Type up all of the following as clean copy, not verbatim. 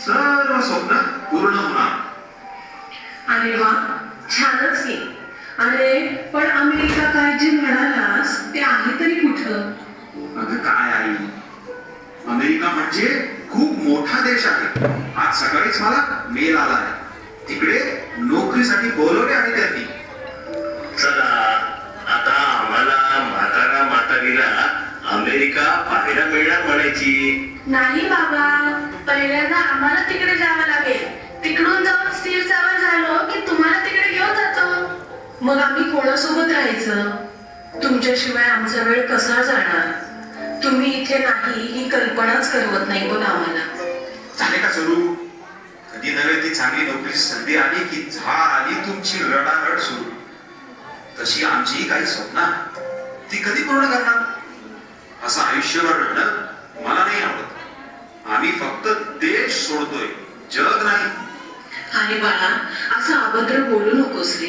सर्व स्वप्न पूर्ण होणार. अरे वा, छानच की. अरे पण अमेरिका काय जे म्हणालास ते आहे तरी कुठं? अगं काय आई, अमेरिका म्हणजे खूप मोठा देश आहे. आज सकाळीच मला मेल आला आहे. तिकडे नोकरीसाठी बोलवले आहे त्यांनी. चला आता आम्हाला म्हातारा म्हातारीला अमेरिका पाहायला मिळणार म्हणायची. नाही बाबा, पहिल्यांदा आम्हाला तिकडे जावं लागेल. तिकडून जाऊन स्थिर जावं झालो की तुम्हाला तिकडे घेऊन जातो. मग आम्ही कोणासोबत राहायचं? तुमच्याशिवाय आमचा वेळ कसा जाणार? तुम्ही इथे नाही ही कल्पनाच करवत नाही बघ आम्हाला. झाले का सुरू? कधी नव्हे ती चांगली नोकरीची संधी आली की झाड आली तुमची रडारड सुरू. तशी आमची काही स्वप्न ती कधी पूर्ण करणार? असं आयुष्यभर रडणं मला नाही आवडत. आम्ही फक्त देश सोडतोय, जग नाही. अरे बाळा, असं अभद्र बोलू नकोस रे.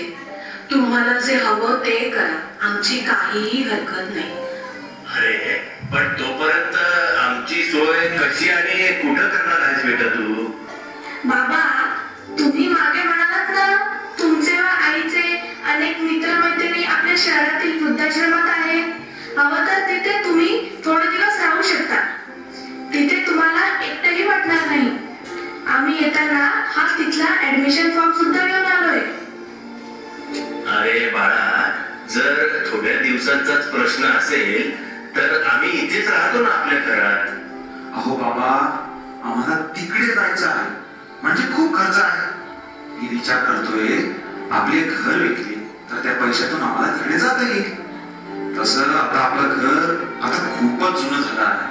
तुम्हाला जे हवं ते करा, आमची काहीही हरकत नाही. अरे पण तोपर्यंत आमची सोय कशी आणि कुठं करणार आहेस बेटा तू? बाबा, तुम्ही मागे म्हणालात ना, तुमचे व आईचे अनेक मित्रमैत्रिणी आपल्या शहरातील वृद्धाश्रमात आहेत. हवं तर तिथे तुम्ही थोडे दिवस राहू शकता. तिथे तुम्हाला एकटंही वाटणार नाही. आम्ही येताना हा तिथला ऍडमिशन फॉर्म सुद्धा घेऊन आलोय. अरे बाळा, जर थोड्या दिवसांचाच प्रश्न असेल तर आम्ही इथेच राहतो ना आपल्या घरात. अहो बाबा, आम्हाला तिकडे जायचं आहे, म्हणजे खूप खर्च आहे. मी विचार करतोय आपले घर विकले तर त्या पैशातून आम्हाला तिकडे जाता येईल. तसं आता आपलं घर आता खूपच जुनं झालं आहे.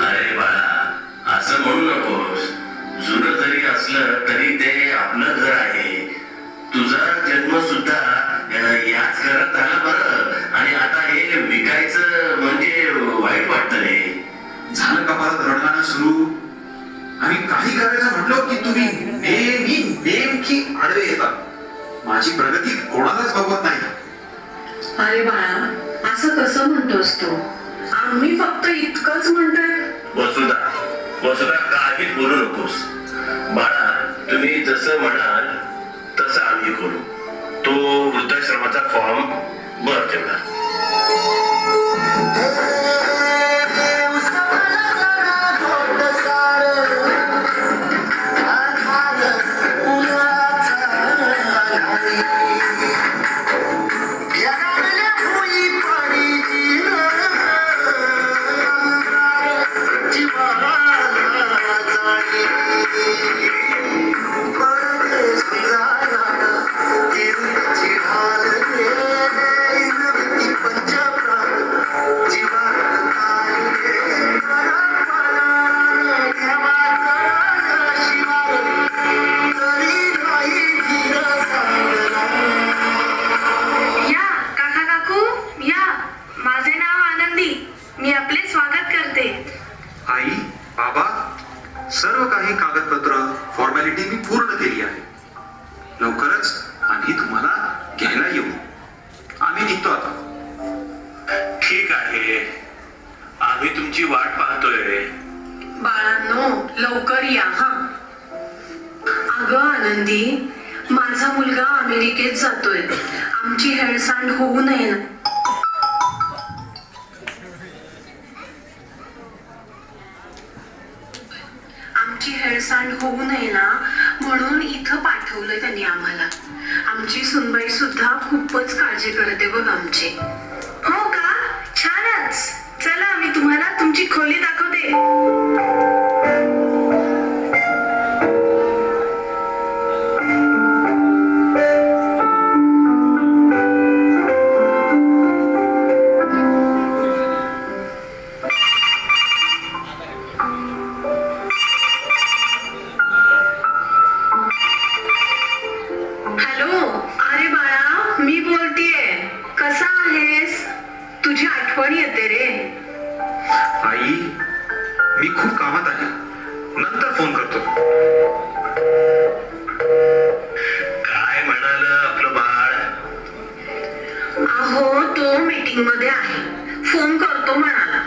अरे बाळा, असं म्हणू नकोस. जुनं जरी असलं तरी ते आपलं घर आहे. तुझा जन्म सुद्धा याच घरात झाला बरं, आणि आता हे विकायचं म्हणजे वाईट वाटतं रे. झालं का परत रडणं सुरू? आम्ही काही करायचं म्हटलो की तुम्ही नेमकी आडवे येतात. माझी प्रगती कोणालाच बघवत नाही. अरे बाळा, असं कसं म्हणतोस तू? आम्ही फक्त इतकंच म्हणतोय. वसुधा काहीच बोलू नकोस. बाळा, तुम्ही जसं म्हणाल तसं आम्ही करू. तो वृद्धाश्रमाचा फॉर्म भर तेवढा. सर्व काही कागदपत्र फॉर्मॅलिटी मी पूर्ण केली आहे. लवकरच आम्ही तुम्हाला घ्यायला येऊ. आम्ही निघतो आता. ठीक आहे, आम्ही तुमची वाट पाहतोय. बाळांनो, लवकर या हा. अगं आनंदी, माझा मुलगा अमेरिकेत जातोय. आमची हेळसांड होऊ नये ना. होऊ नये ना म्हणून इथं पाठवलंय त्यांनी आम्हाला. आमची सुनबाई सुद्धा खूपच काळजी करते बघ आमची. हो का? छानच. चला, मी तुम्हाला तुमची खोली दाखवते. मी खूप कामात आहे, नंतर फोन करतो. काय म्हणाल आपलं बाळ? अहो, तो मीटिंग मध्ये आहे, फोन करतो म्हणाला.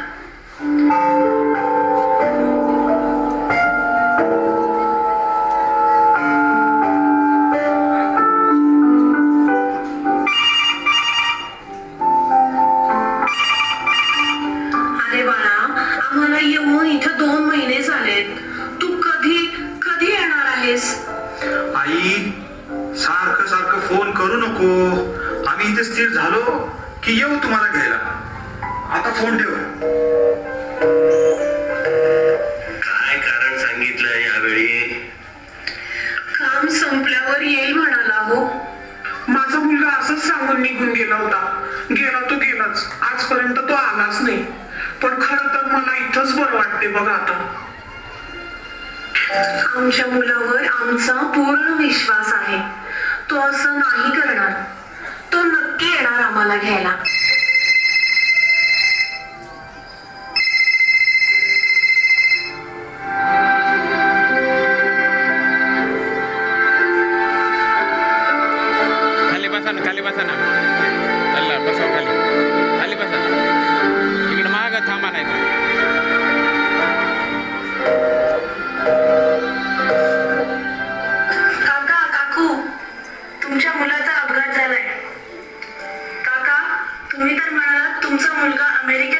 झालो की येऊ तुम्हाला घ्यायला. आता फोन ठेव. काय कारण सांगितलं यावेळी? काम संपल्यावर येईल म्हणाला हो. माझा मुलगा असंच सांगून निघून गेला होता. गेला तो गेलाच, आजपर्यंत तो आलाच नाही. पण खरं तर मला इथंच बरं वाटते बघा आता. आमच्या मुलावर आमचा पूर्ण विश्वास आहे. तो असं नाही करणार. तो नक्की येणार आम्हाला घ्यायला. खाली बसा ना. चला बसा खाली. खाली बसा. इकडे माग थांबा नाही तर. काका काकू, तुमच्या मुलाचा अपघात झालाय. काका, तुम्ही तर म्हणालात तुमचा मुलगा अमेरिकेत